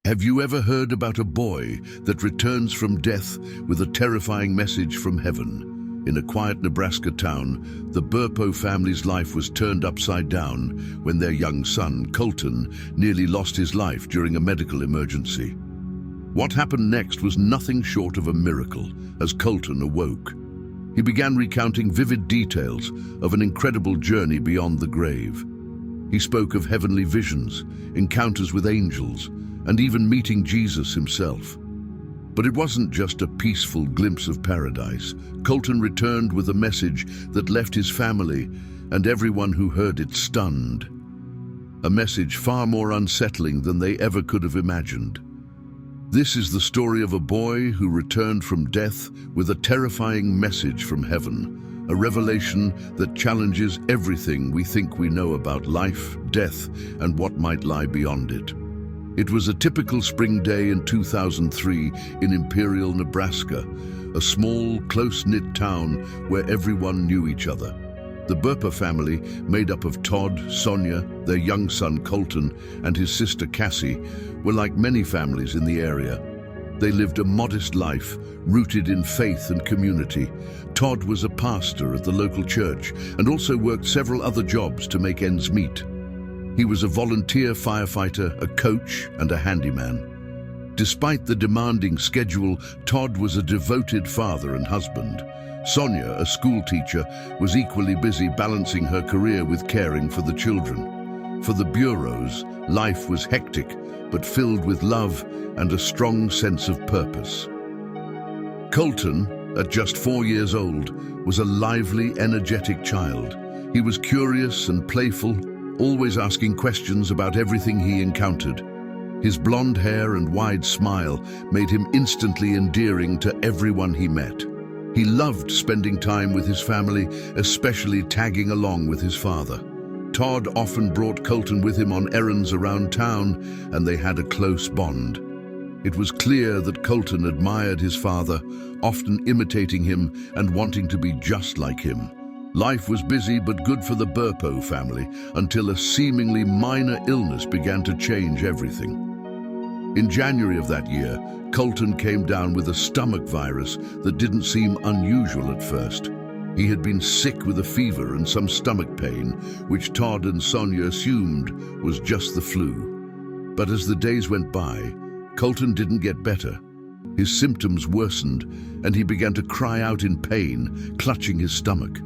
Have you ever heard about a boy that returns from death with a terrifying message from heaven? In a quiet Nebraska town, the Burpo family's life was turned upside down when their young son, Colton, nearly lost his life during a medical emergency. What happened next was nothing short of a miracle as Colton awoke. He began recounting vivid details of an incredible journey beyond the grave. He spoke of heavenly visions, encounters with angels, and even meeting Jesus himself. But it wasn't just a peaceful glimpse of paradise. Colton returned with a message that left his family and everyone who heard it stunned. A message far more unsettling than they ever could have imagined. This is the story of a boy who returned from death with a terrifying message from heaven, a revelation that challenges everything we think we know about life, death, and what might lie beyond it. It was a typical spring day in 2003 in Imperial, Nebraska, a small, close-knit town where everyone knew each other. The Burpo family, made up of Todd, Sonia, their young son Colton, and his sister Cassie, were like many families in the area. They lived a modest life, rooted in faith and community. Todd was a pastor at the local church and also worked several other jobs to make ends meet. He was a volunteer firefighter, a coach, and a handyman. Despite the demanding schedule, Todd was a devoted father and husband. Sonia, a school teacher, was equally busy balancing her career with caring for the children. For the Bureaus, life was hectic, but filled with love and a strong sense of purpose. Colton, at just 4 years old, was a lively, energetic child. He was curious and playful, always asking questions about everything he encountered. His blonde hair and wide smile made him instantly endearing to everyone he met. He loved spending time with his family, especially tagging along with his father. Todd often brought Colton with him on errands around town, and they had a close bond. It was clear that Colton admired his father, often imitating him and wanting to be just like him. Life was busy but good for the Burpo family until a seemingly minor illness began to change everything. In January of that year, Colton came down with a stomach virus that didn't seem unusual at first. He had been sick with a fever and some stomach pain, which Todd and Sonia assumed was just the flu. But as the days went by, Colton didn't get better. His symptoms worsened, and he began to cry out in pain, clutching his stomach.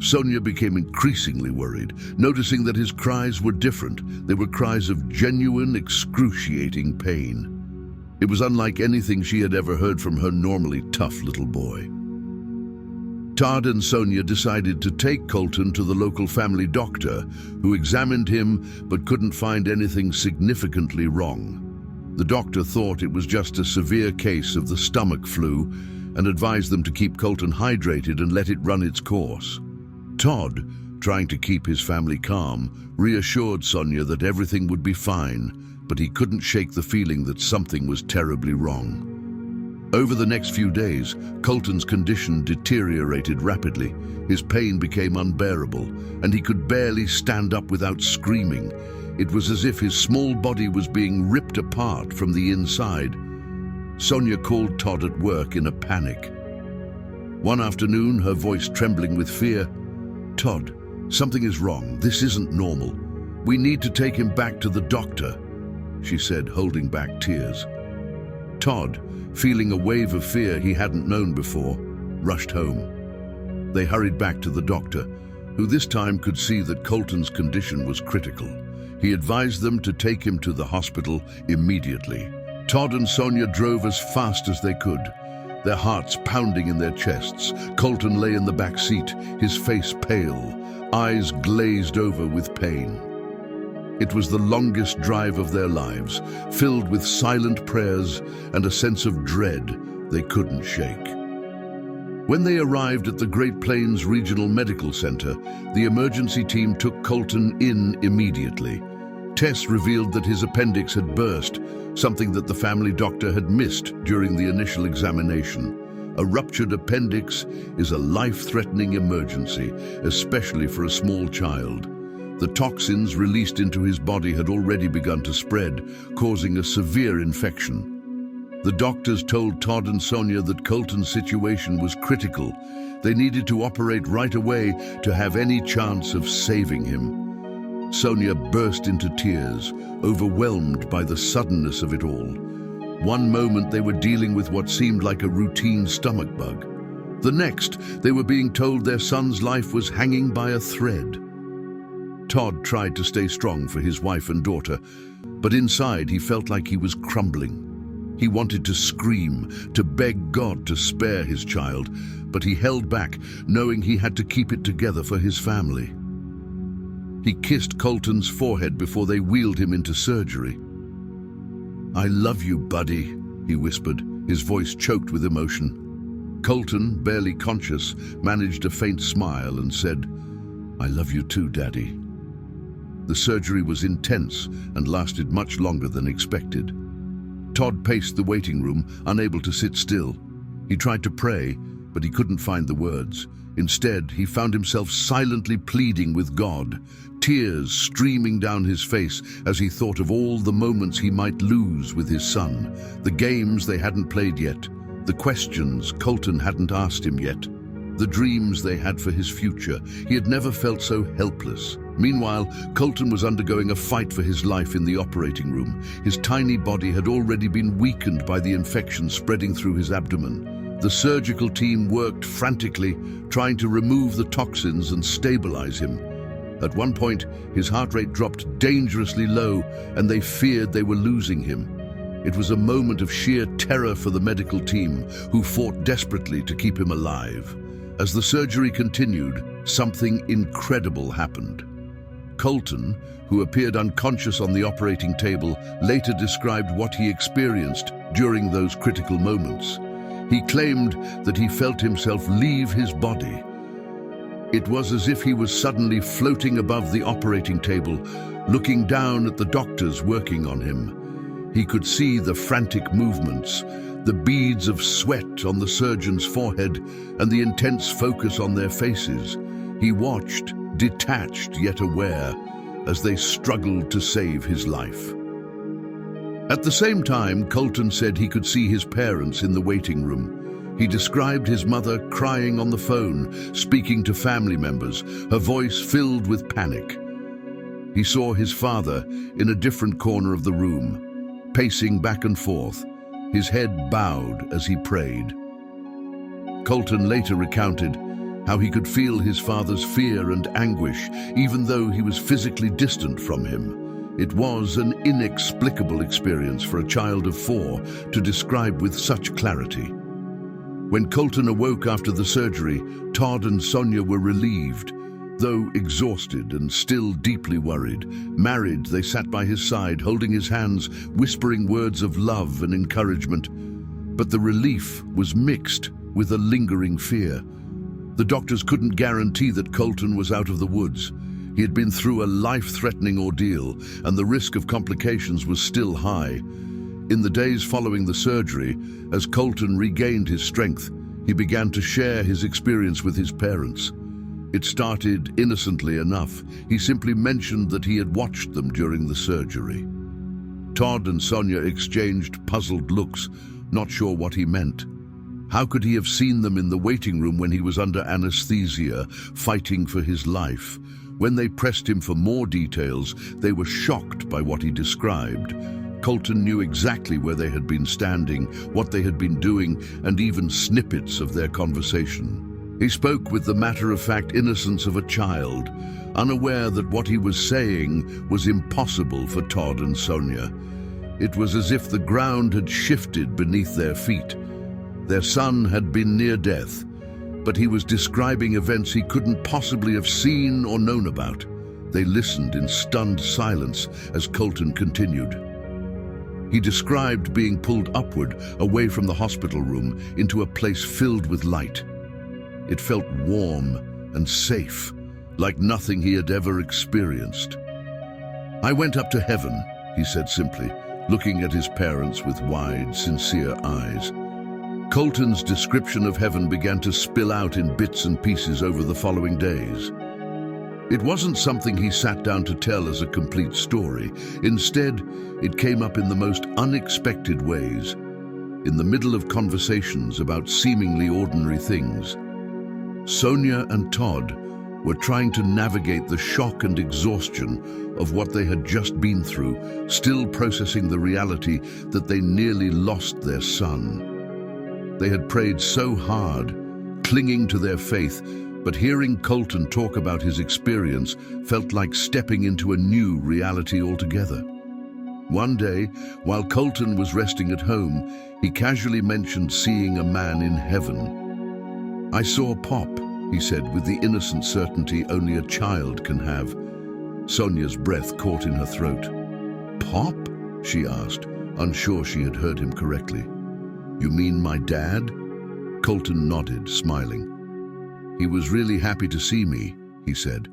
Sonia became increasingly worried, noticing that his cries were different. They were cries of genuine, excruciating pain. It was unlike anything she had ever heard from her normally tough little boy. Todd and Sonia decided to take Colton to the local family doctor, who examined him but couldn't find anything significantly wrong. The doctor thought it was just a severe case of the stomach flu and advised them to keep Colton hydrated and let it run its course. Todd, trying to keep his family calm, reassured Sonia that everything would be fine, but he couldn't shake the feeling that something was terribly wrong. Over the next few days, Colton's condition deteriorated rapidly. His pain became unbearable, and he could barely stand up without screaming. It was as if his small body was being ripped apart from the inside. Sonia called Todd at work in a panic. One afternoon, her voice trembling with fear, "Todd, something is wrong. This isn't normal. We need to take him back to the doctor," she said, holding back tears. Todd, feeling a wave of fear he hadn't known before, rushed home. They hurried back to the doctor, who this time could see that Colton's condition was critical. He advised them to take him to the hospital immediately. Todd and Sonia drove as fast as they could, their hearts pounding in their chests. Colton lay in the back seat, his face pale, eyes glazed over with pain. It was the longest drive of their lives, filled with silent prayers and a sense of dread they couldn't shake. When they arrived at the Great Plains Regional Medical Center, the emergency team took Colton in immediately. Tests revealed that his appendix had burst, something that the family doctor had missed during the initial examination. A ruptured appendix is a life-threatening emergency, especially for a small child. The toxins released into his body had already begun to spread, causing a severe infection. The doctors told Todd and Sonia that Colton's situation was critical. They needed to operate right away to have any chance of saving him. Sonia burst into tears, overwhelmed by the suddenness of it all. One moment they were dealing with what seemed like a routine stomach bug. The next, they were being told their son's life was hanging by a thread. Todd tried to stay strong for his wife and daughter, but inside he felt like he was crumbling. He wanted to scream, to beg God to spare his child, but he held back, knowing he had to keep it together for his family. He kissed Colton's forehead before they wheeled him into surgery. "I love you, buddy," he whispered, his voice choked with emotion. Colton, barely conscious, managed a faint smile and said, "I love you too, Daddy." The surgery was intense and lasted much longer than expected. Todd paced the waiting room, unable to sit still. He tried to pray, but he couldn't find the words. Instead, he found himself silently pleading with God, tears streaming down his face as he thought of all the moments he might lose with his son, the games they hadn't played yet, the questions Colton hadn't asked him yet, the dreams they had for his future. He had never felt so helpless. Meanwhile, Colton was undergoing a fight for his life in the operating room. His tiny body had already been weakened by the infection spreading through his abdomen. The surgical team worked frantically, trying to remove the toxins and stabilize him. At one point, his heart rate dropped dangerously low, and they feared they were losing him. It was a moment of sheer terror for the medical team, who fought desperately to keep him alive. As the surgery continued, something incredible happened. Colton, who appeared unconscious on the operating table, later described what he experienced during those critical moments. He claimed that he felt himself leave his body. It was as if he was suddenly floating above the operating table, looking down at the doctors working on him. He could see the frantic movements, the beads of sweat on the surgeon's forehead, and the intense focus on their faces. He watched, detached yet aware, as they struggled to save his life. At the same time, Colton said he could see his parents in the waiting room. He described his mother crying on the phone, speaking to family members, her voice filled with panic. He saw his father in a different corner of the room, pacing back and forth, his head bowed as he prayed. Colton later recounted how he could feel his father's fear and anguish, even though he was physically distant from him. It was an inexplicable experience for a child of 4 to describe with such clarity. When Colton awoke after the surgery, Todd and Sonia were relieved. Though exhausted and still deeply worried, married, they sat by his side, holding his hands, whispering words of love and encouragement. But the relief was mixed with a lingering fear. The doctors couldn't guarantee that Colton was out of the woods. He had been through a life-threatening ordeal, and the risk of complications was still high. In the days following the surgery, as Colton regained his strength, he began to share his experience with his parents. It started innocently enough. He simply mentioned that he had watched them during the surgery. Todd and Sonia exchanged puzzled looks, not sure what he meant. How could he have seen them in the waiting room when he was under anesthesia, fighting for his life? When they pressed him for more details, they were shocked by what he described. Colton knew exactly where they had been standing, what they had been doing, and even snippets of their conversation. He spoke with the matter-of-fact innocence of a child, unaware that what he was saying was impossible for Todd and Sonia. It was as if the ground had shifted beneath their feet. Their son had been near death, but he was describing events he couldn't possibly have seen or known about. They listened in stunned silence as Colton continued. He described being pulled upward, away from the hospital room, into a place filled with light. It felt warm and safe, like nothing he had ever experienced. "I went up to heaven," he said simply, looking at his parents with wide, sincere eyes. Colton's description of heaven began to spill out in bits and pieces over the following days. It wasn't something he sat down to tell as a complete story. Instead, it came up in the most unexpected ways, in the middle of conversations about seemingly ordinary things. Sonia and Todd were trying to navigate the shock and exhaustion of what they had just been through, still processing the reality that they nearly lost their son. They had prayed so hard, clinging to their faith, but hearing Colton talk about his experience felt like stepping into a new reality altogether. One day, while Colton was resting at home, he casually mentioned seeing a man in heaven. "I saw Pop," he said with the innocent certainty only a child can have. Sonia's breath caught in her throat. "Pop?" she asked, unsure she had heard him correctly. "You mean my dad?" Colton nodded, smiling. "He was really happy to see me," he said.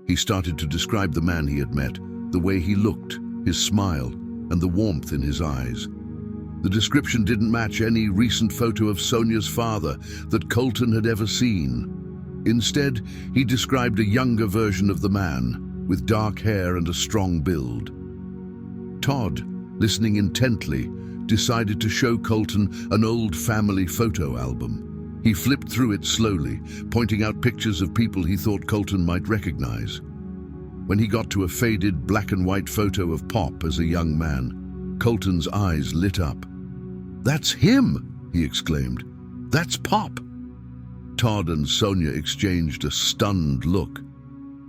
He started to describe the man he had met, the way he looked, his smile, and the warmth in his eyes. The description didn't match any recent photo of Sonia's father that Colton had ever seen. Instead, he described a younger version of the man, with dark hair and a strong build. Todd, listening intently, decided to show Colton an old family photo album. He flipped through it slowly, pointing out pictures of people he thought Colton might recognize. When he got to a faded black and white photo of Pop as a young man, Colton's eyes lit up. "That's him!" he exclaimed. "That's Pop!" Todd and Sonia exchanged a stunned look.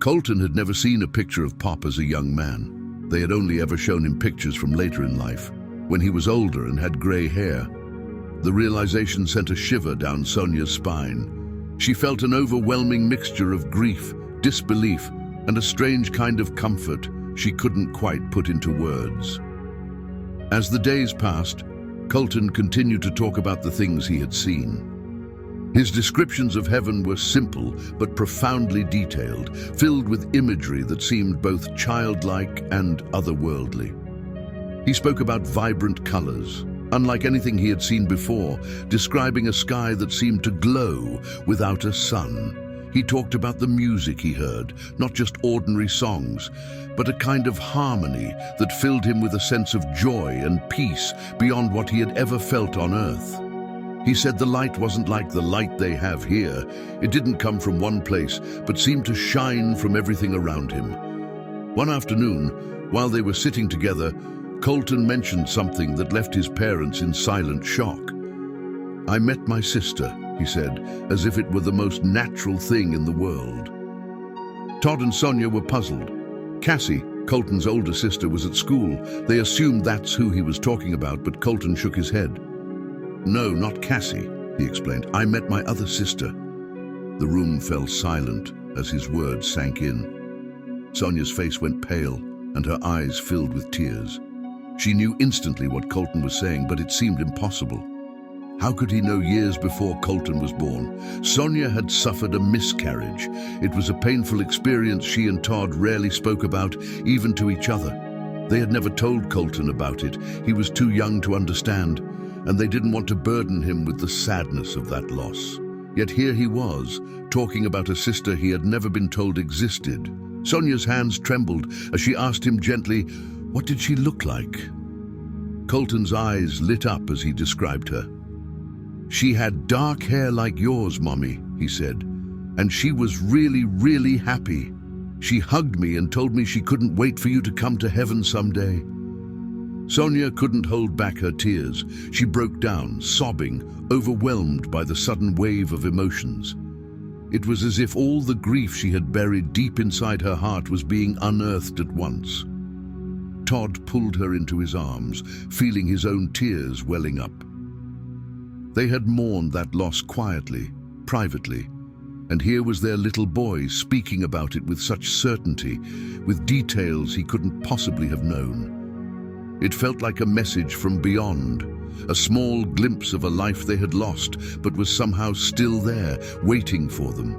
Colton had never seen a picture of Pop as a young man. They had only ever shown him pictures from later in life, when he was older and had gray hair. The realization sent a shiver down Sonia's spine. She felt an overwhelming mixture of grief, disbelief, and a strange kind of comfort she couldn't quite put into words. As the days passed, Colton continued to talk about the things he had seen. His descriptions of heaven were simple but profoundly detailed, filled with imagery that seemed both childlike and otherworldly. He spoke about vibrant colors, unlike anything he had seen before, describing a sky that seemed to glow without a sun. He talked about the music he heard, not just ordinary songs, but a kind of harmony that filled him with a sense of joy and peace beyond what he had ever felt on earth. He said the light wasn't like the light they have here. It didn't come from one place, but seemed to shine from everything around him. One afternoon, while they were sitting together, Colton mentioned something that left his parents in silent shock. "I met my sister," he said, as if it were the most natural thing in the world. Todd and Sonia were puzzled. Cassie, Colton's older sister, was at school. They assumed that's who he was talking about, but Colton shook his head. "No, not Cassie," he explained. "I met my other sister." The room fell silent as his words sank in. Sonia's face went pale, and her eyes filled with tears. She knew instantly what Colton was saying, but it seemed impossible. How could he know years before Colton was born? Sonia had suffered a miscarriage. It was a painful experience she and Todd rarely spoke about, even to each other. They had never told Colton about it. He was too young to understand, and they didn't want to burden him with the sadness of that loss. Yet here he was, talking about a sister he had never been told existed. Sonia's hands trembled as she asked him gently, what did she look like? Colton's eyes lit up as he described her. "She had dark hair like yours, Mommy," he said, "and she was really, really happy. She hugged me and told me she couldn't wait for you to come to heaven someday." Sonia couldn't hold back her tears. She broke down, sobbing, overwhelmed by the sudden wave of emotions. It was as if all the grief she had buried deep inside her heart was being unearthed at once. Todd pulled her into his arms, feeling his own tears welling up. They had mourned that loss quietly, privately, and here was their little boy speaking about it with such certainty, with details he couldn't possibly have known. It felt like a message from beyond, a small glimpse of a life they had lost, but was somehow still there, waiting for them.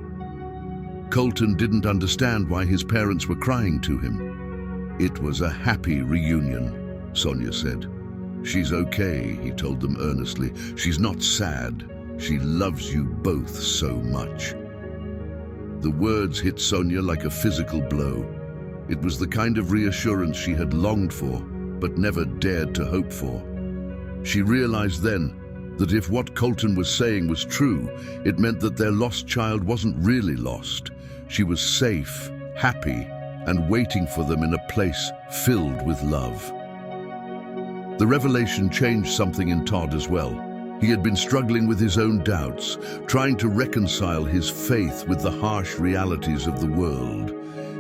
Colton didn't understand why his parents were crying to him. "It was a happy reunion," Sonia said. "She's okay," he told them earnestly. "She's not sad. She loves you both so much." The words hit Sonia like a physical blow. It was the kind of reassurance she had longed for, but never dared to hope for. She realized then that if what Colton was saying was true, it meant that their lost child wasn't really lost. She was safe, happy, and waiting for them in a place filled with love. The revelation changed something in Todd as well. He had been struggling with his own doubts, trying to reconcile his faith with the harsh realities of the world.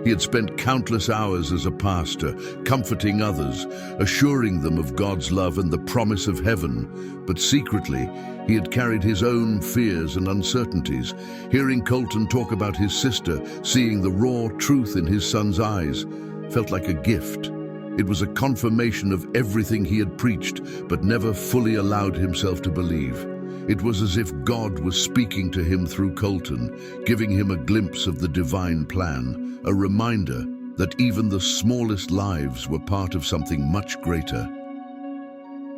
He had spent countless hours as a pastor, comforting others, assuring them of God's love and the promise of heaven. But secretly, he had carried his own fears and uncertainties. Hearing Colton talk about his sister, seeing the raw truth in his son's eyes, felt like a gift. It was a confirmation of everything he had preached, but never fully allowed himself to believe. It was as if God was speaking to him through Colton, giving him a glimpse of the divine plan, a reminder that even the smallest lives were part of something much greater.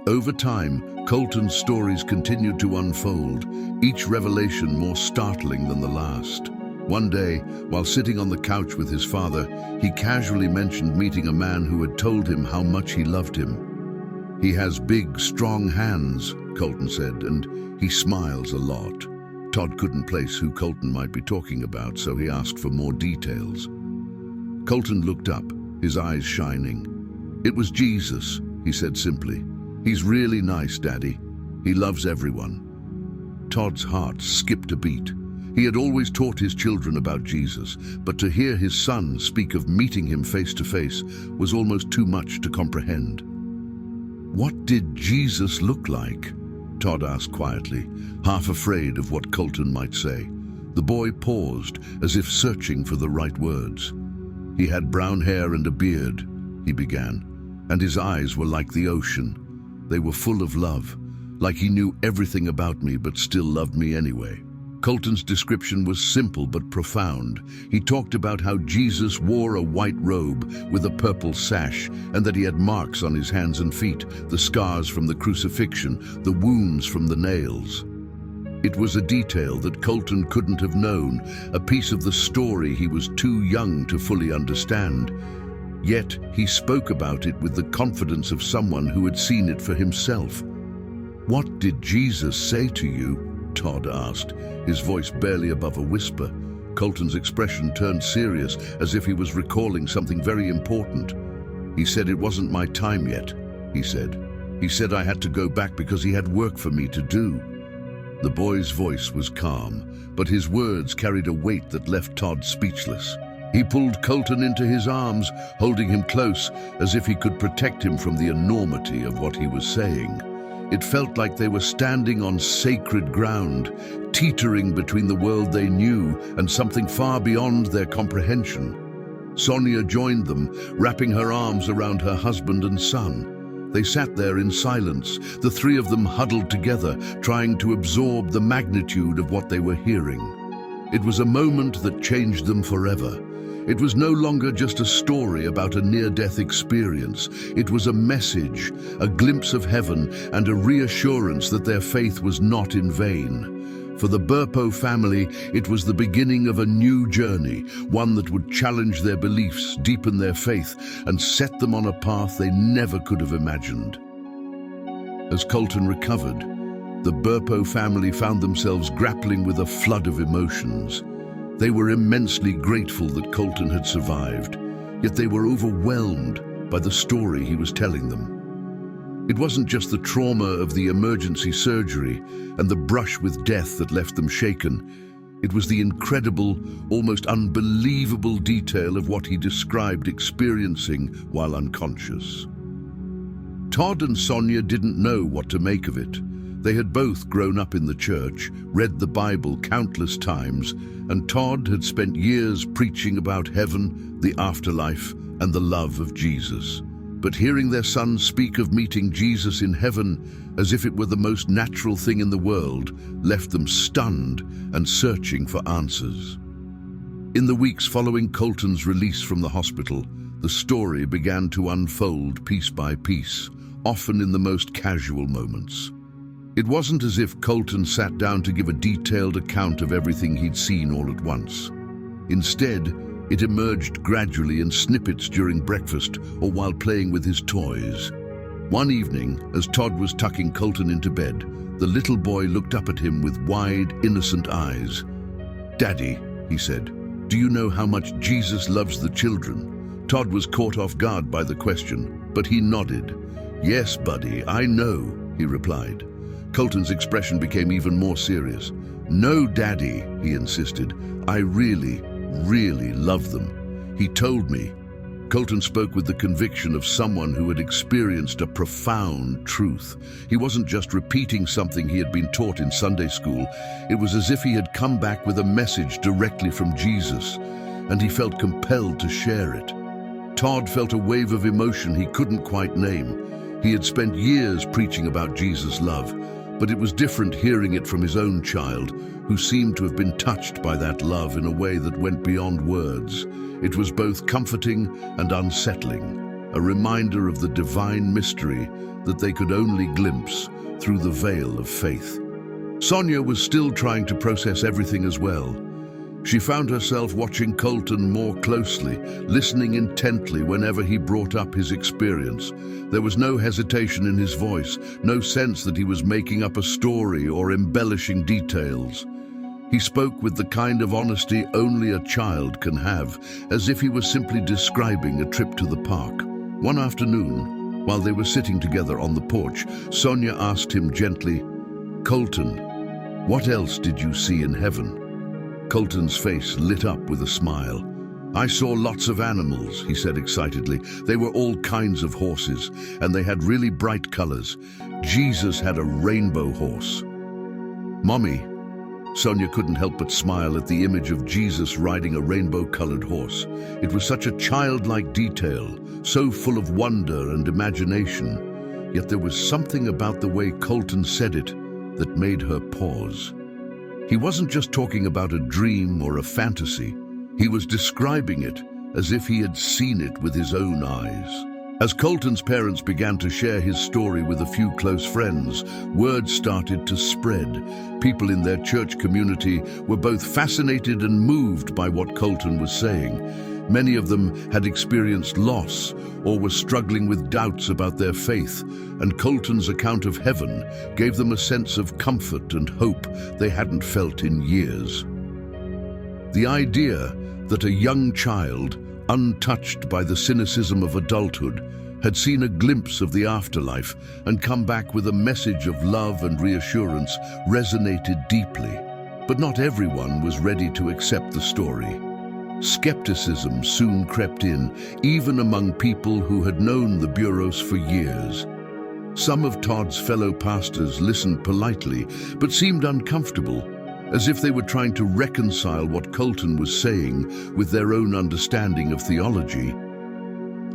Over time, Colton's stories continued to unfold, each revelation more startling than the last. One day, while sitting on the couch with his father, he casually mentioned meeting a man who had told him how much he loved him. "He has big, strong hands," Colton said, "and he smiles a lot." Todd couldn't place who Colton might be talking about, so he asked for more details. Colton looked up, his eyes shining. "It was Jesus," he said simply. "He's really nice, Daddy. He loves everyone." Todd's heart skipped a beat. He had always taught his children about Jesus, but to hear his son speak of meeting him face to face was almost too much to comprehend. "What did Jesus look like?" Todd asked quietly, half afraid of what Colton might say. The boy paused, as if searching for the right words. "He had brown hair and a beard," he began, "and his eyes were like the ocean. They were full of love, like he knew everything about me but still loved me anyway." Colton's description was simple but profound. He talked about how Jesus wore a white robe with a purple sash, and that he had marks on his hands and feet, the scars from the crucifixion, the wounds from the nails. It was a detail that Colton couldn't have known, a piece of the story he was too young to fully understand. Yet he spoke about it with the confidence of someone who had seen it for himself. "What did Jesus say to you?" Todd asked, his voice barely above a whisper. Colton's expression turned serious, as if he was recalling something very important. "He said it wasn't my time yet," he said. "He said I had to go back because he had work for me to do." The boy's voice was calm, but his words carried a weight that left Todd speechless. He pulled Colton into his arms, holding him close, as if he could protect him from the enormity of what he was saying. It felt like they were standing on sacred ground, teetering between the world they knew and something far beyond their comprehension. Sonia joined them, wrapping her arms around her husband and son. They sat there in silence, the three of them huddled together, trying to absorb the magnitude of what they were hearing. It was a moment that changed them forever. It was no longer just a story about a near-death experience. It was a message, a glimpse of heaven, and a reassurance that their faith was not in vain. For the Burpo family, it was the beginning of a new journey, one that would challenge their beliefs, deepen their faith, and set them on a path they never could have imagined. As Colton recovered, the Burpo family found themselves grappling with a flood of emotions. They were immensely grateful that Colton had survived, yet they were overwhelmed by the story he was telling them. It wasn't just the trauma of the emergency surgery and the brush with death that left them shaken. It was the incredible, almost unbelievable detail of what he described experiencing while unconscious. Todd and Sonia didn't know what to make of it. They had both grown up in the church, read the Bible countless times, and Todd had spent years preaching about heaven, the afterlife, and the love of Jesus. But hearing their son speak of meeting Jesus in heaven, as if it were the most natural thing in the world, left them stunned and searching for answers. In the weeks following Colton's release from the hospital, the story began to unfold piece by piece, often in the most casual moments. It wasn't as if Colton sat down to give a detailed account of everything he'd seen all at once. Instead, it emerged gradually in snippets during breakfast or while playing with his toys. One evening, as Todd was tucking Colton into bed, the little boy looked up at him with wide, innocent eyes. "Daddy," he said, "do you know how much Jesus loves the children?" Todd was caught off guard by the question, but he nodded. "Yes, buddy, I know," he replied. Colton's expression became even more serious. "No, Daddy," he insisted. "I really, really love them. He told me." Colton spoke with the conviction of someone who had experienced a profound truth. He wasn't just repeating something he had been taught in Sunday school. It was as if he had come back with a message directly from Jesus, and he felt compelled to share it. Todd felt a wave of emotion he couldn't quite name. He had spent years preaching about Jesus' love, but it was different hearing it from his own child, who seemed to have been touched by that love in a way that went beyond words. It was both comforting and unsettling, a reminder of the divine mystery that they could only glimpse through the veil of faith. Sonia was still trying to process everything as well. She found herself watching Colton more closely, listening intently whenever he brought up his experience. There was no hesitation in his voice, no sense that he was making up a story or embellishing details. He spoke with the kind of honesty only a child can have, as if he was simply describing a trip to the park. One afternoon, while they were sitting together on the porch, Sonia asked him gently, "Colton, what else did you see in heaven?" Colton's face lit up with a smile. "I saw lots of animals," he said excitedly. "They were all kinds of horses, and they had really bright colors. Jesus had a rainbow horse." "Mommy," Sonia couldn't help but smile at the image of Jesus riding a rainbow-colored horse. It was such a childlike detail, so full of wonder and imagination. Yet there was something about the way Colton said it that made her pause. He wasn't just talking about a dream or a fantasy. He was describing it as if he had seen it with his own eyes. As Colton's parents began to share his story with a few close friends, word started to spread. People in their church community were both fascinated and moved by what Colton was saying. Many of them had experienced loss or were struggling with doubts about their faith, and Colton's account of heaven gave them a sense of comfort and hope they hadn't felt in years. The idea that a young child, untouched by the cynicism of adulthood, had seen a glimpse of the afterlife and come back with a message of love and reassurance resonated deeply. But not everyone was ready to accept the story. Skepticism soon crept in, even among people who had known the Burpos for years. Some of Todd's fellow pastors listened politely, but seemed uncomfortable, as if they were trying to reconcile what Colton was saying with their own understanding of theology.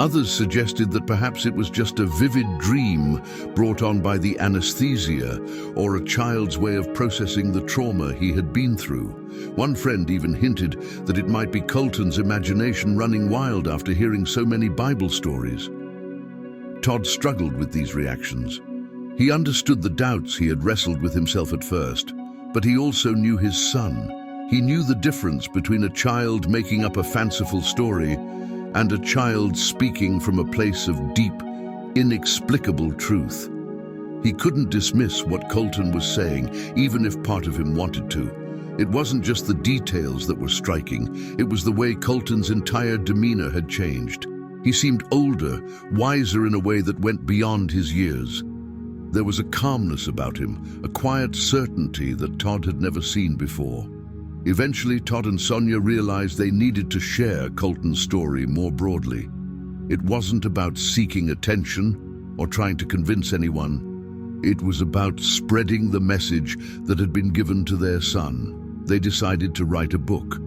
Others suggested that perhaps it was just a vivid dream brought on by the anesthesia, or a child's way of processing the trauma he had been through. One friend even hinted that it might be Colton's imagination running wild after hearing so many Bible stories. Todd struggled with these reactions. He understood the doubts he had wrestled with himself at first, but he also knew his son. He knew the difference between a child making up a fanciful story and a child speaking from a place of deep, inexplicable truth. He couldn't dismiss what Colton was saying, even if part of him wanted to. It wasn't just the details that were striking, it was the way Colton's entire demeanor had changed. He seemed older, wiser in a way that went beyond his years. There was a calmness about him, a quiet certainty that Todd had never seen before. Eventually, Todd and Sonia realized they needed to share Colton's story more broadly. It wasn't about seeking attention or trying to convince anyone. It was about spreading the message that had been given to their son. They decided to write a book.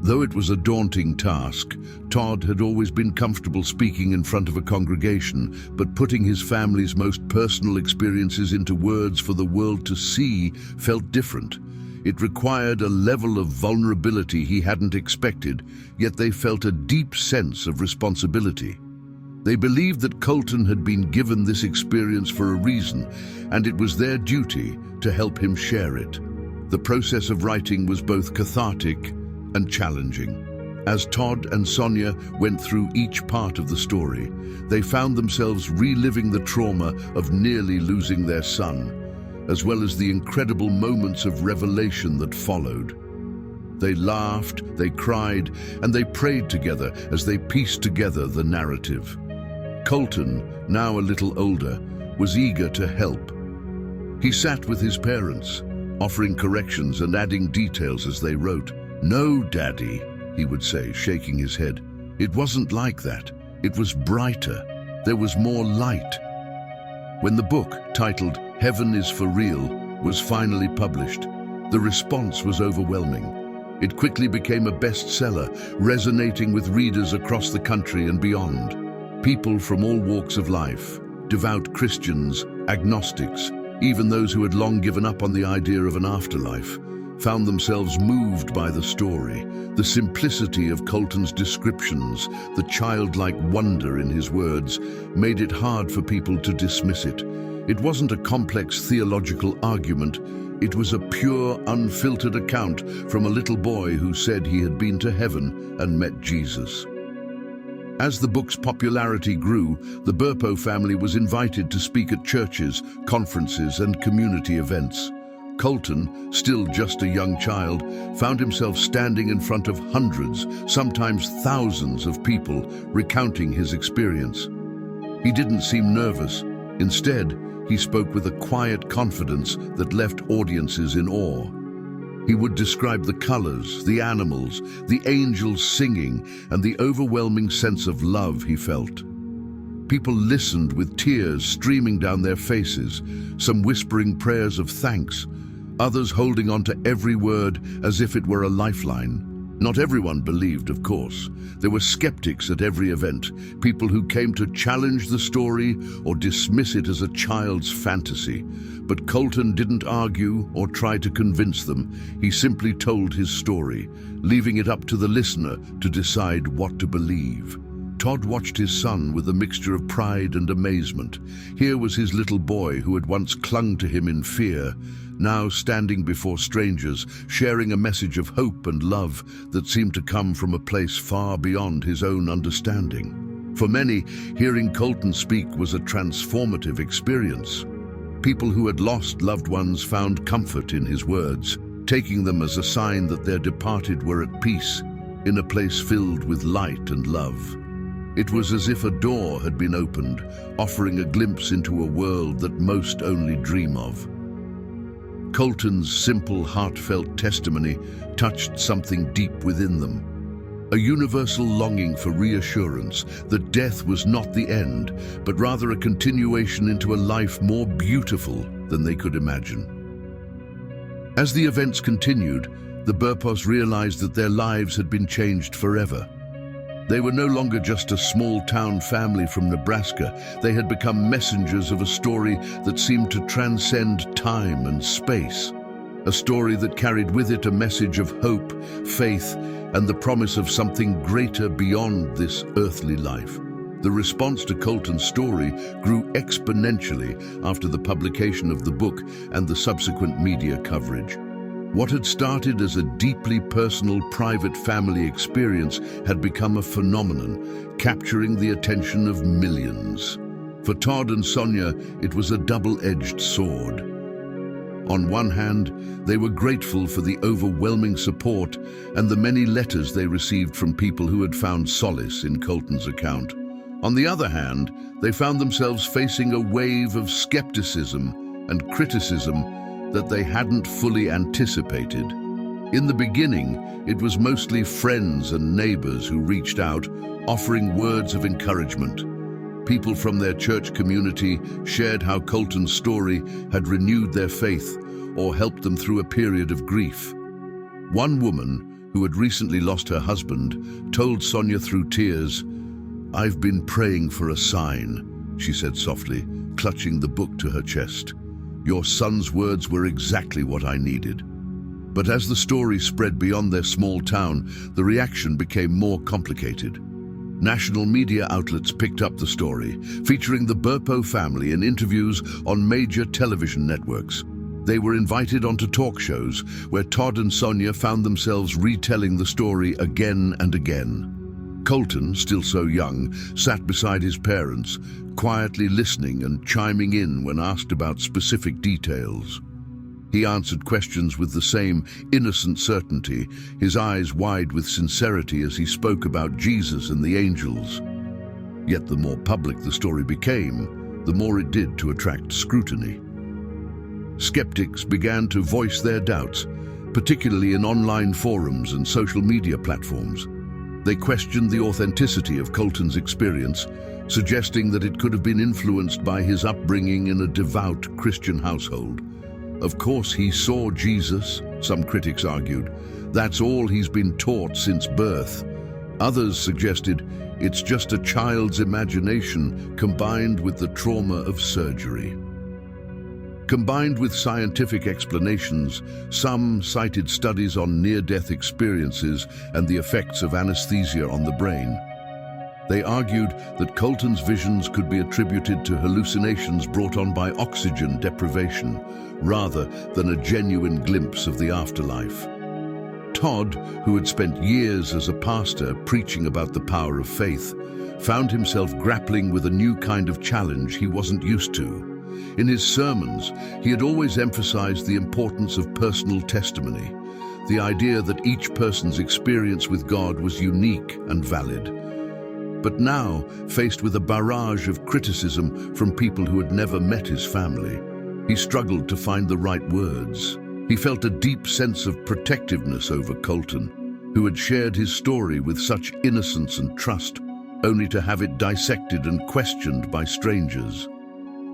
Though it was a daunting task, Todd had always been comfortable speaking in front of a congregation, but putting his family's most personal experiences into words for the world to see felt different. It required a level of vulnerability he hadn't expected, yet they felt a deep sense of responsibility. They believed that Colton had been given this experience for a reason, and it was their duty to help him share it. The process of writing was both cathartic and challenging. As Todd and Sonia went through each part of the story, they found themselves reliving the trauma of nearly losing their son, as well as the incredible moments of revelation that followed. They laughed, they cried, and they prayed together as they pieced together the narrative. Colton, now a little older, was eager to help. He sat with his parents, offering corrections and adding details as they wrote. "No, Daddy," he would say, shaking his head. "It wasn't like that. It was brighter. There was more light." When the book, titled Heaven is for Real, was finally published, the response was overwhelming. It quickly became a bestseller, resonating with readers across the country and beyond. People from all walks of life, devout Christians, agnostics, even those who had long given up on the idea of an afterlife, found themselves moved by the story. The simplicity of Colton's descriptions, the childlike wonder in his words, made it hard for people to dismiss it. It wasn't a complex theological argument. It was a pure, unfiltered account from a little boy who said he had been to heaven and met Jesus. As the book's popularity grew, the Burpo family was invited to speak at churches, conferences, and community events. Colton, still just a young child, found himself standing in front of hundreds, sometimes thousands of people, recounting his experience. He didn't seem nervous. Instead, he spoke with a quiet confidence that left audiences in awe. He would describe the colors, the animals, the angels singing, and the overwhelming sense of love he felt. People listened with tears streaming down their faces, some whispering prayers of thanks, others holding on to every word as if it were a lifeline. Not everyone believed, of course. There were skeptics at every event, people who came to challenge the story or dismiss it as a child's fantasy. But Colton didn't argue or try to convince them. He simply told his story, leaving it up to the listener to decide what to believe. Todd watched his son with a mixture of pride and amazement. Here was his little boy who had once clung to him in fear, now standing before strangers, sharing a message of hope and love that seemed to come from a place far beyond his own understanding. For many, hearing Colton speak was a transformative experience. People who had lost loved ones found comfort in his words, taking them as a sign that their departed were at peace, in a place filled with light and love. It was as if a door had been opened, offering a glimpse into a world that most only dream of. Colton's simple, heartfelt testimony touched something deep within them. A universal longing for reassurance that death was not the end, but rather a continuation into a life more beautiful than they could imagine. As the events continued, the Burpos realized that their lives had been changed forever. They were no longer just a small-town family from Nebraska. They had become messengers of a story that seemed to transcend time and space. A story that carried with it a message of hope, faith, and the promise of something greater beyond this earthly life. The response to Colton's story grew exponentially after the publication of the book and the subsequent media coverage. What had started as a deeply personal, private family experience had become a phenomenon, capturing the attention of millions. For Todd and Sonia, it was a double-edged sword. On one hand, they were grateful for the overwhelming support and the many letters they received from people who had found solace in Colton's account. On the other hand, they found themselves facing a wave of skepticism and criticism that they hadn't fully anticipated. In the beginning, it was mostly friends and neighbors who reached out, offering words of encouragement. People from their church community shared how Colton's story had renewed their faith or helped them through a period of grief. One woman, who had recently lost her husband, told Sonia through tears, "I've been praying for a sign," she said softly, clutching the book to her chest. "Your son's words were exactly what I needed." But as the story spread beyond their small town, the reaction became more complicated. National media outlets picked up the story, featuring the Burpo family in interviews on major television networks. They were invited onto talk shows where Todd and Sonia found themselves retelling the story again and again. Colton, still so young, sat beside his parents, quietly listening and chiming in when asked about specific details. He answered questions with the same innocent certainty, his eyes wide with sincerity as he spoke about Jesus and the angels. Yet the more public the story became, the more it did to attract scrutiny. Skeptics began to voice their doubts, particularly in online forums and social media platforms. They questioned the authenticity of Colton's experience, suggesting that it could have been influenced by his upbringing in a devout Christian household. Of course, he saw Jesus, some critics argued. That's all he's been taught since birth. Others suggested it's just a child's imagination combined with the trauma of surgery. Combined with scientific explanations, some cited studies on near-death experiences and the effects of anesthesia on the brain. They argued that Colton's visions could be attributed to hallucinations brought on by oxygen deprivation, rather than a genuine glimpse of the afterlife. Todd, who had spent years as a pastor preaching about the power of faith, found himself grappling with a new kind of challenge he wasn't used to. In his sermons, he had always emphasized the importance of personal testimony, the idea that each person's experience with God was unique and valid. But now, faced with a barrage of criticism from people who had never met his family, he struggled to find the right words. He felt a deep sense of protectiveness over Colton, who had shared his story with such innocence and trust, only to have it dissected and questioned by strangers.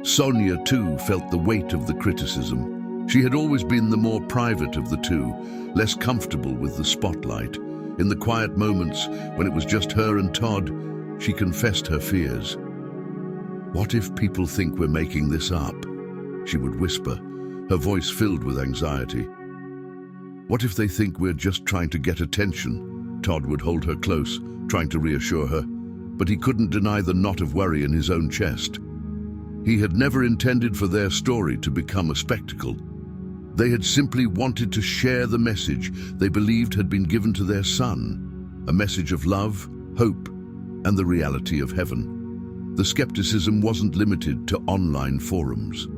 Sonia, too, felt the weight of the criticism. She had always been the more private of the two, less comfortable with the spotlight. In the quiet moments, when it was just her and Todd, she confessed her fears. "What if people think we're making this up?" she would whisper, her voice filled with anxiety. "What if they think we're just trying to get attention?" Todd would hold her close, trying to reassure her, but he couldn't deny the knot of worry in his own chest. He had never intended for their story to become a spectacle. They had simply wanted to share the message they believed had been given to their son, a message of love, hope, and the reality of heaven. The skepticism wasn't limited to online forums.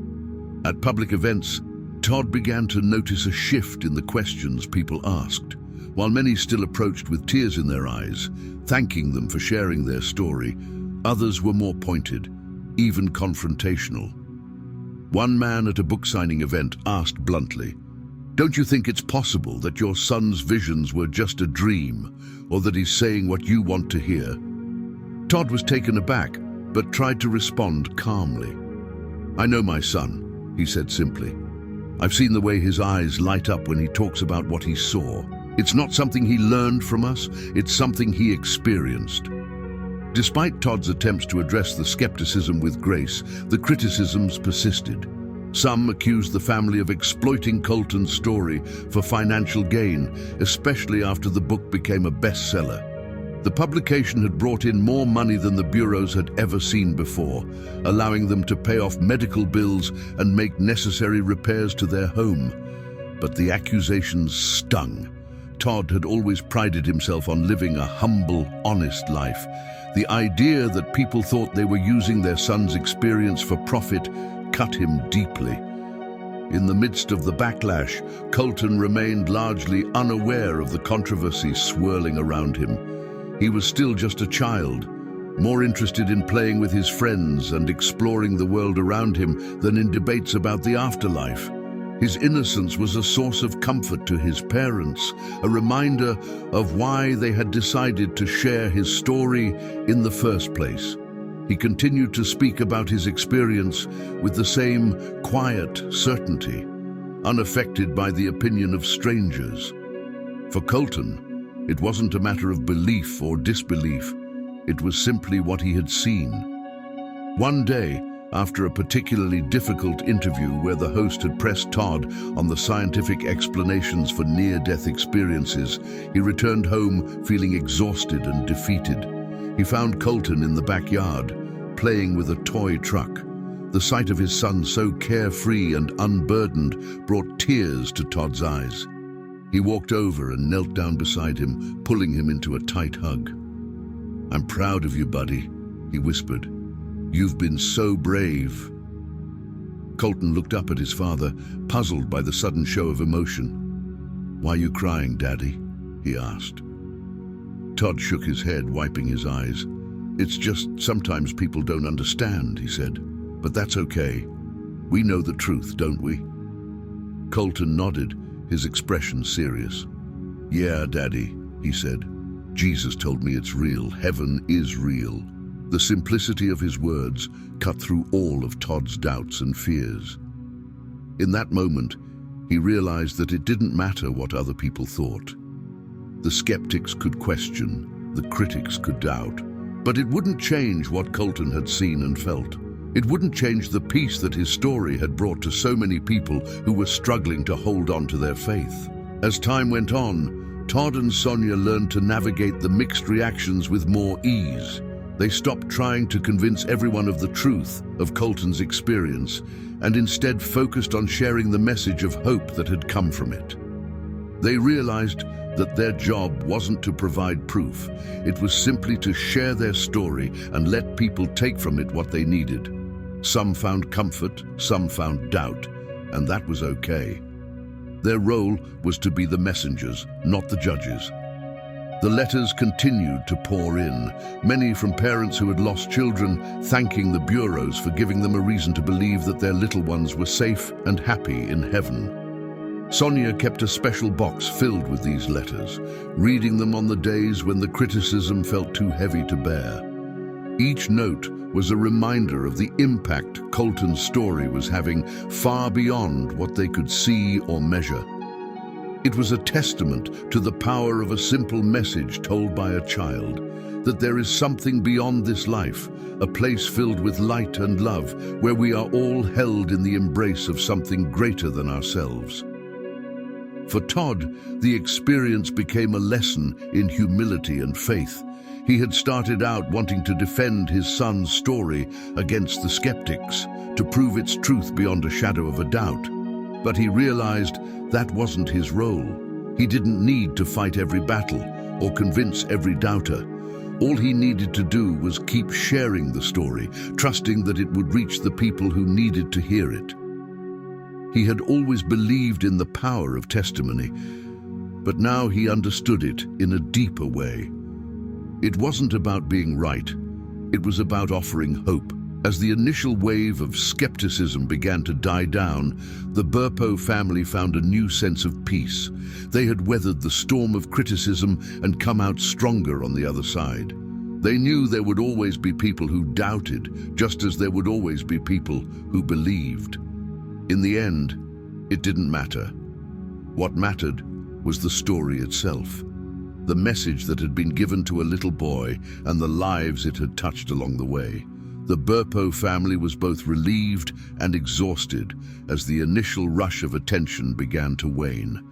At public events, Todd began to notice a shift in the questions people asked. While many still approached with tears in their eyes, thanking them for sharing their story, others were more pointed, even confrontational. One man at a book signing event asked bluntly, "Don't you think it's possible that your son's visions were just a dream, or that he's saying what you want to hear?" Todd was taken aback, but tried to respond calmly. "I know my son," he said simply. "I've seen the way his eyes light up when he talks about what he saw. It's not something he learned from us, it's something he experienced." Despite Todd's attempts to address the skepticism with grace, the criticisms persisted. Some accused the family of exploiting Colton's story for financial gain, especially after the book became a bestseller. The publication had brought in more money than the bureaus had ever seen before, allowing them to pay off medical bills and make necessary repairs to their home. But the accusations stung. Todd had always prided himself on living a humble, honest life. The idea that people thought they were using their son's experience for profit cut him deeply. In the midst of the backlash, Colton remained largely unaware of the controversy swirling around him. He was still just a child, more interested in playing with his friends and exploring the world around him than in debates about the afterlife. His innocence was a source of comfort to his parents, a reminder of why they had decided to share his story in the first place. He continued to speak about his experience with the same quiet certainty, unaffected by the opinion of strangers. For Colton, it wasn't a matter of belief or disbelief. It was simply what he had seen. One day, after a particularly difficult interview where the host had pressed Todd on the scientific explanations for near-death experiences, he returned home feeling exhausted and defeated. He found Colton in the backyard, playing with a toy truck. The sight of his son so carefree and unburdened brought tears to Todd's eyes. He walked over and knelt down beside him, pulling him into a tight hug. "I'm proud of you, buddy," he whispered. "You've been so brave." Colton looked up at his father, puzzled by the sudden show of emotion. "Why are you crying, Daddy?" he asked. Todd shook his head, wiping his eyes. "It's just sometimes people don't understand," he said. "But that's okay. We know the truth, don't we?" Colton nodded, his expression serious. "Yeah, Daddy," he said. "Jesus told me it's real. Heaven is real." The simplicity of his words cut through all of Todd's doubts and fears. In that moment, he realized that it didn't matter what other people thought. The skeptics could question, the critics could doubt, but it wouldn't change what Colton had seen and felt. It wouldn't change the peace that his story had brought to so many people who were struggling to hold on to their faith. As time went on, Todd and Sonia learned to navigate the mixed reactions with more ease. They stopped trying to convince everyone of the truth of Colton's experience and instead focused on sharing the message of hope that had come from it. They realized that their job wasn't to provide proof. It was simply to share their story and let people take from it what they needed. Some found comfort, some found doubt, and that was okay. Their role was to be the messengers, not the judges. The letters continued to pour in, many from parents who had lost children, thanking the bureaus for giving them a reason to believe that their little ones were safe and happy in heaven. Sonia kept a special box filled with these letters, reading them on the days when the criticism felt too heavy to bear. Each note was a reminder of the impact Colton's story was having far beyond what they could see or measure. It was a testament to the power of a simple message told by a child, that there is something beyond this life, a place filled with light and love, where we are all held in the embrace of something greater than ourselves. For Todd, the experience became a lesson in humility and faith. He had started out wanting to defend his son's story against the skeptics, to prove its truth beyond a shadow of a doubt. But he realized that wasn't his role. He didn't need to fight every battle or convince every doubter. All he needed to do was keep sharing the story, trusting that it would reach the people who needed to hear it. He had always believed in the power of testimony, but now he understood it in a deeper way. It wasn't about being right. It was about offering hope. As the initial wave of skepticism began to die down, the Burpo family found a new sense of peace. They had weathered the storm of criticism and come out stronger on the other side. They knew there would always be people who doubted, just as there would always be people who believed. In the end, it didn't matter. What mattered was the story itself, the message that had been given to a little boy and the lives it had touched along the way. The Burpo family was both relieved and exhausted as the initial rush of attention began to wane.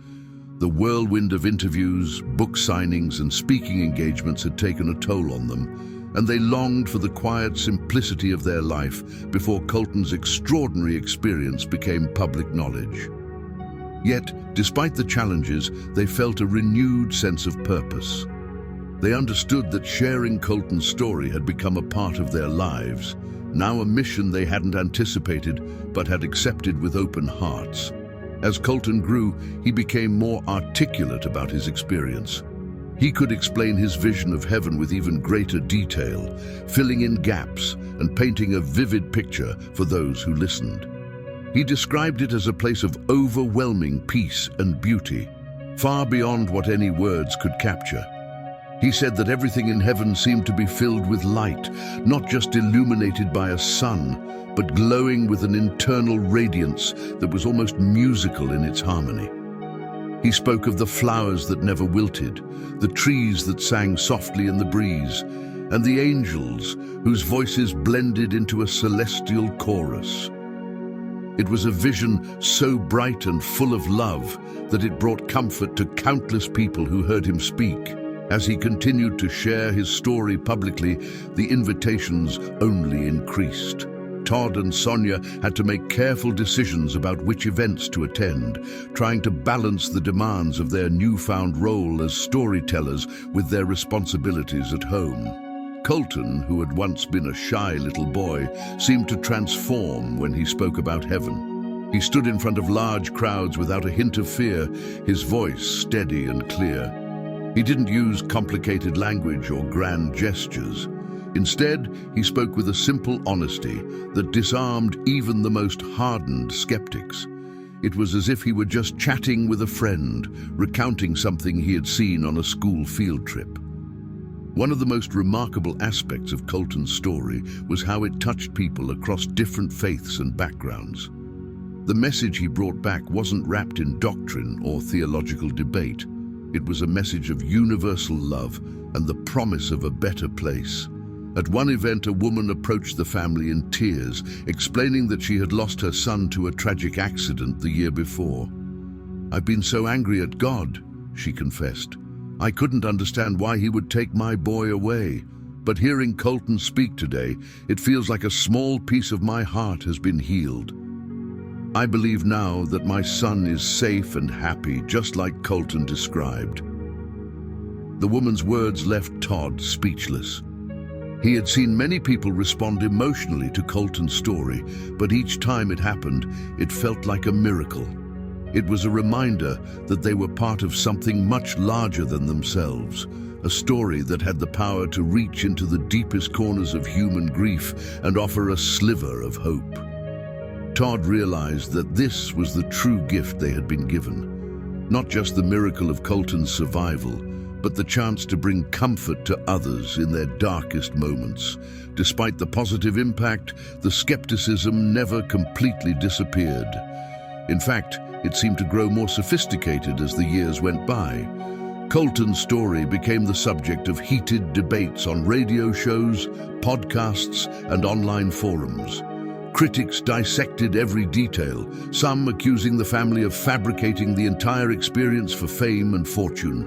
The whirlwind of interviews, book signings, and speaking engagements had taken a toll on them, and they longed for the quiet simplicity of their life before Colton's extraordinary experience became public knowledge. Yet, despite the challenges, they felt a renewed sense of purpose. They understood that sharing Colton's story had become a part of their lives, now a mission they hadn't anticipated but had accepted with open hearts. As Colton grew, he became more articulate about his experience. He could explain his vision of heaven with even greater detail, filling in gaps and painting a vivid picture for those who listened. He described it as a place of overwhelming peace and beauty, far beyond what any words could capture. He said that everything in heaven seemed to be filled with light, not just illuminated by a sun, but glowing with an internal radiance that was almost musical in its harmony. He spoke of the flowers that never wilted, the trees that sang softly in the breeze, and the angels whose voices blended into a celestial chorus. It was a vision so bright and full of love that it brought comfort to countless people who heard him speak. As he continued to share his story publicly, the invitations only increased. Todd and Sonia had to make careful decisions about which events to attend, trying to balance the demands of their newfound role as storytellers with their responsibilities at home. Colton, who had once been a shy little boy, seemed to transform when he spoke about heaven. He stood in front of large crowds without a hint of fear, his voice steady and clear. He didn't use complicated language or grand gestures. Instead, he spoke with a simple honesty that disarmed even the most hardened skeptics. It was as if he were just chatting with a friend, recounting something he had seen on a school field trip. One of the most remarkable aspects of Colton's story was how it touched people across different faiths and backgrounds. The message he brought back wasn't wrapped in doctrine or theological debate. It was a message of universal love and the promise of a better place. At one event, a woman approached the family in tears, explaining that she had lost her son to a tragic accident the year before. "I've been so angry at God," she confessed. "I couldn't understand why he would take my boy away. But hearing Colton speak today, it feels like a small piece of my heart has been healed. I believe now that my son is safe and happy, just like Colton described." The woman's words left Todd speechless. He had seen many people respond emotionally to Colton's story, but each time it happened, it felt like a miracle. It was a reminder that they were part of something much larger than themselves, a story that had the power to reach into the deepest corners of human grief and offer a sliver of hope. Todd realized that this was the true gift they had been given. Not just the miracle of Colton's survival, but the chance to bring comfort to others in their darkest moments. Despite the positive impact, the skepticism never completely disappeared. In fact, it seemed to grow more sophisticated as the years went by. Colton's story became the subject of heated debates on radio shows, podcasts, and online forums. Critics dissected every detail, some accusing the family of fabricating the entire experience for fame and fortune.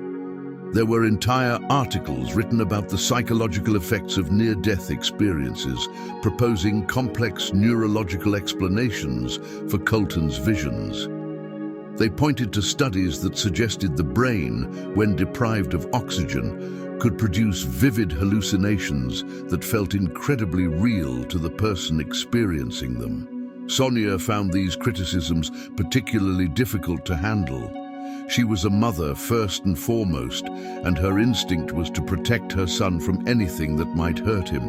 There were entire articles written about the psychological effects of near-death experiences, proposing complex neurological explanations for Colton's visions. They pointed to studies that suggested the brain, when deprived of oxygen, could produce vivid hallucinations that felt incredibly real to the person experiencing them. Sonia found these criticisms particularly difficult to handle. She was a mother first and foremost, and her instinct was to protect her son from anything that might hurt him.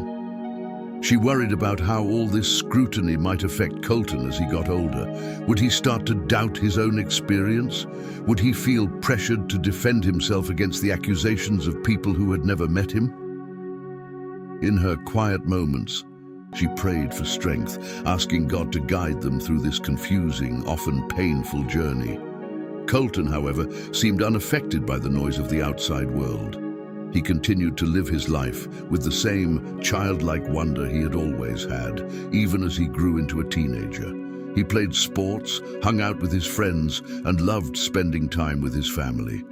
She worried about how all this scrutiny might affect Colton as he got older. Would he start to doubt his own experience? Would he feel pressured to defend himself against the accusations of people who had never met him? In her quiet moments, she prayed for strength, asking God to guide them through this confusing, often painful journey. Colton, however, seemed unaffected by the noise of the outside world. He continued to live his life with the same childlike wonder he had always had, even as he grew into a teenager. He played sports, hung out with his friends, and loved spending time with his family.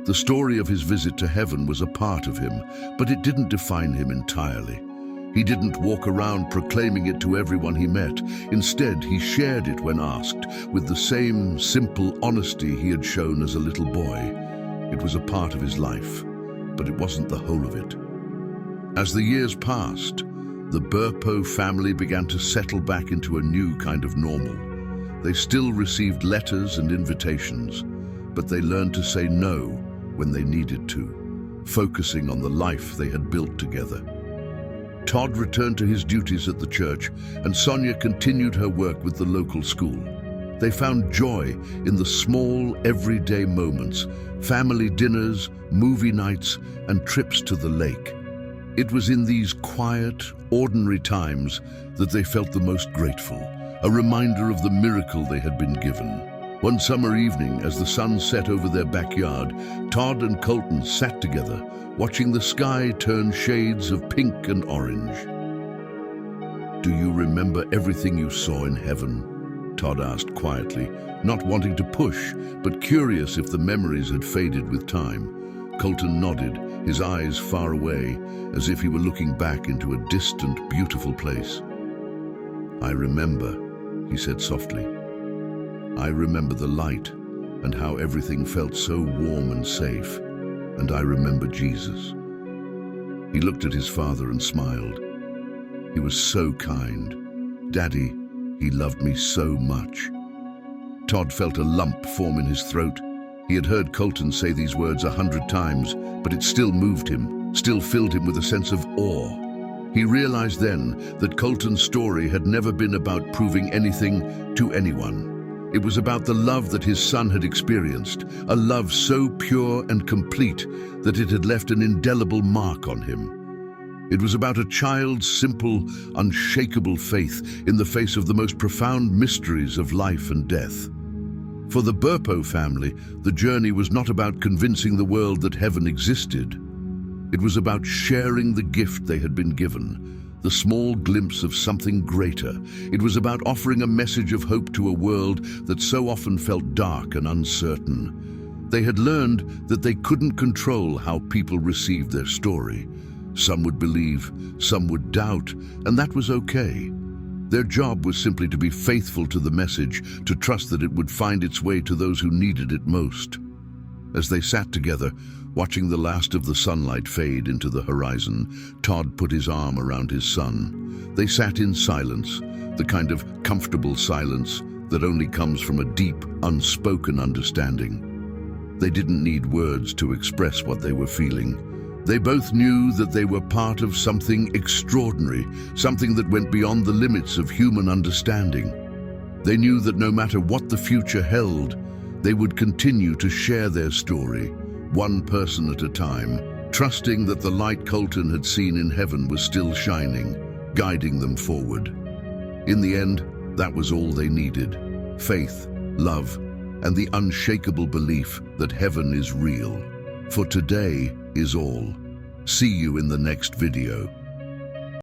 The story of his visit to heaven was a part of him, but it didn't define him entirely. He didn't walk around proclaiming it to everyone he met. Instead, he shared it when asked, with the same simple honesty he had shown as a little boy. It was a part of his life, but it wasn't the whole of it. As the years passed, the Burpo family began to settle back into a new kind of normal. They still received letters and invitations, but they learned to say no when they needed to, focusing on the life they had built together. Todd returned to his duties at the church, and Sonia continued her work with the local school. They found joy in the small, everyday moments, family dinners, movie nights, and trips to the lake. It was in these quiet, ordinary times that they felt the most grateful, a reminder of the miracle they had been given. One summer evening, as the sun set over their backyard, Todd and Colton sat together, watching the sky turn shades of pink and orange. "Do you remember everything you saw in heaven?" Todd asked quietly, not wanting to push, but curious if the memories had faded with time. Colton nodded, his eyes far away, as if he were looking back into a distant, beautiful place. "I remember," he said softly. "I remember the light and how everything felt so warm and safe. And I remember Jesus." He looked at his father and smiled. He was so kind. "Daddy, he loved me so much." Todd felt a lump form in his throat. He had heard Colton say these words 100 times, but it still moved him, still filled him with a sense of awe. He realized then that Colton's story had never been about proving anything to anyone. It was about the love that his son had experienced, a love so pure and complete that it had left an indelible mark on him. It was about a child's simple, unshakable faith in the face of the most profound mysteries of life and death. For the Burpo family, the journey was not about convincing the world that heaven existed. It was about sharing the gift they had been given, the small glimpse of something greater. It was about offering a message of hope to a world that so often felt dark and uncertain. They had learned that they couldn't control how people received their story. Some would believe, some would doubt, and that was okay. Their job was simply to be faithful to the message, to trust that it would find its way to those who needed it most. As they sat together, watching the last of the sunlight fade into the horizon, Todd put his arm around his son. They sat in silence, the kind of comfortable silence that only comes from a deep, unspoken understanding. They didn't need words to express what they were feeling. They both knew that they were part of something extraordinary, something that went beyond the limits of human understanding. They knew that no matter what the future held, they would continue to share their story, one person at a time, trusting that the light Colton had seen in heaven was still shining, guiding them forward. In the end, that was all they needed: faith, love, and the unshakable belief that heaven is real. For today is all. See you in the next video.